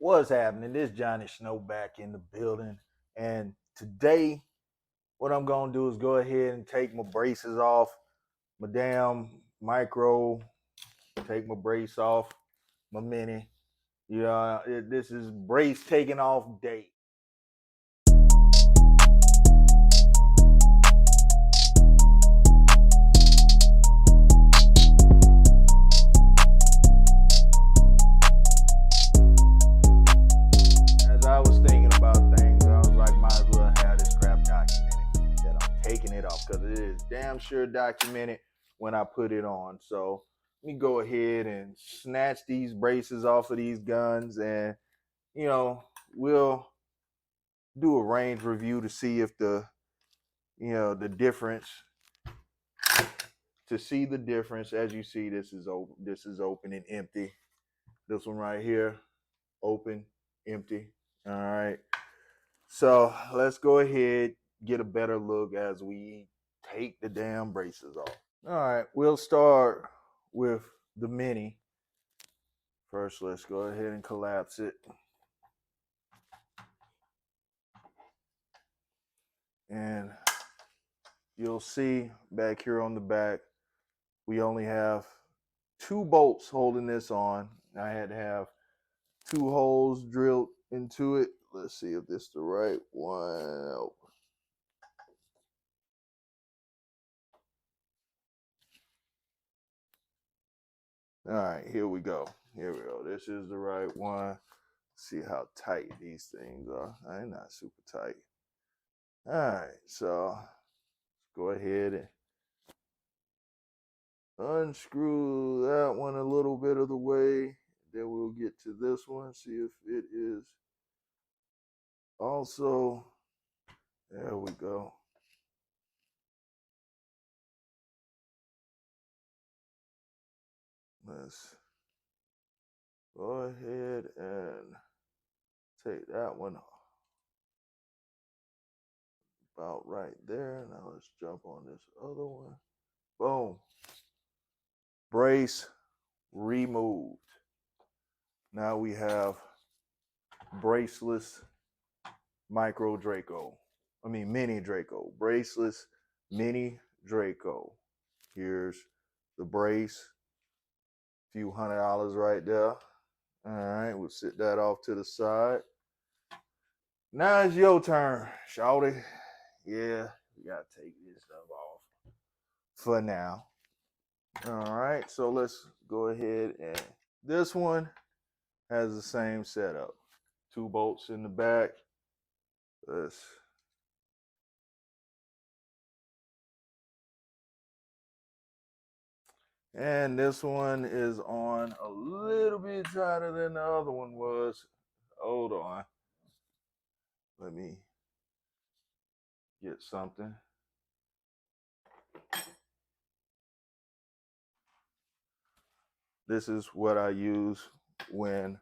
What's happening? This Johnny Snow back in the building. And today, what I'm going to do is go ahead and take my braces off, my damn micro, take my brace off, my mini. This is brace taking off day. As I was thinking about things, I was like, might as well have this crap documented that I'm taking it off, because it is damn sure documented when I put it on. So let me go ahead and snatch these braces off of these guns, and we'll do a range review to see if the difference, to see the difference. As you see, this is open and empty. This one right here, open, empty. All right, so let's go ahead, get a better look as we take the damn braces off. All right, we'll start with the mini. First, let's go ahead and collapse it. And you'll see back here on the back, we only have 2 bolts holding this on. I had to have 2 holes drilled into it. Let's see if this is the right one. All right, here we go. This is the right one. See how tight these things are. They're not super tight. All right, so let's go ahead and unscrew that one a little bit of the way. Then we'll get to this one, see if it is also. There we go. Let's go ahead and take that one about right there. Now let's jump on this other one. Boom. Brace removed. Now we have braceless micro Draco. Mini Draco. Braceless mini Draco. Here's the brace. A few $100 right there. All right, we'll sit that off to the side. Now it's your turn, shawty. Yeah, we gotta take this stuff off for now. All right, so let's go ahead, and this one has the same setup. 2 bolts in the back. And this one is on a little bit tighter than the other one was. Hold on. Let me get something. This is what I use when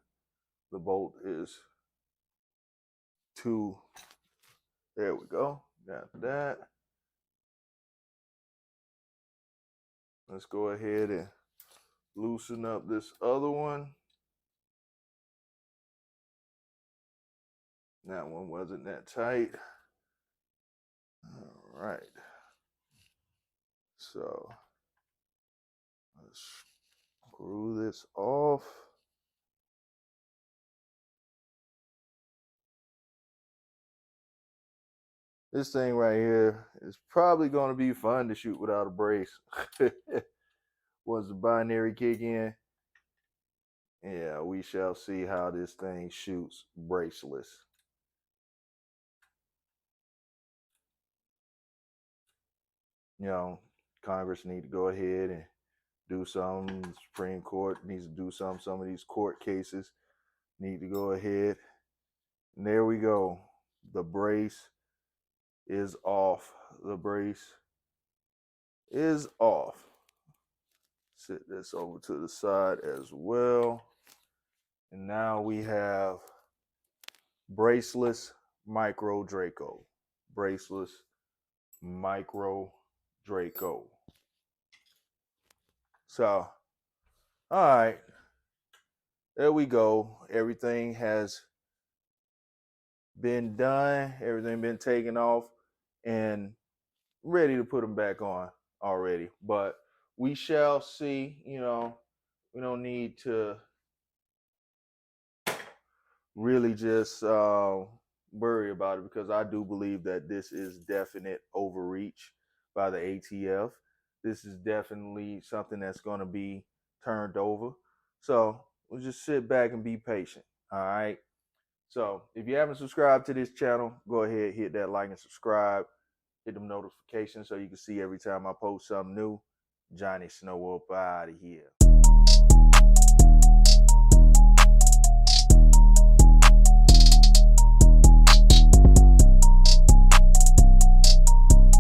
the bolt is too. There we go. Got that. Let's go ahead and loosen up this other one. That one wasn't that tight. All right. So let's screw this off. This thing right here is probably going to be fun to shoot without a brace. Once the binary kick in, yeah, we shall see how this thing shoots braceless. Congress need to go ahead and do something. The Supreme Court needs to do something. Some of these court cases need to go ahead. And there we go. The brace is off. The brace is off. Sit this over to the side as well. And now we have braceless micro Draco. Braceless micro Draco. So, all right. there we go. Everything has been done. Everything been taken off and ready to put them back on already. But we shall see. You know, we don't need to really just worry about it, because I do believe that this is definite overreach by the ATF. This is definitely something that's going to be turned over. So we'll just sit back and be patient. All right. So if you haven't subscribed to this channel, go ahead, hit that like and subscribe. Hit them notifications so you can see every time I post something new. Johnny Snow up out of here.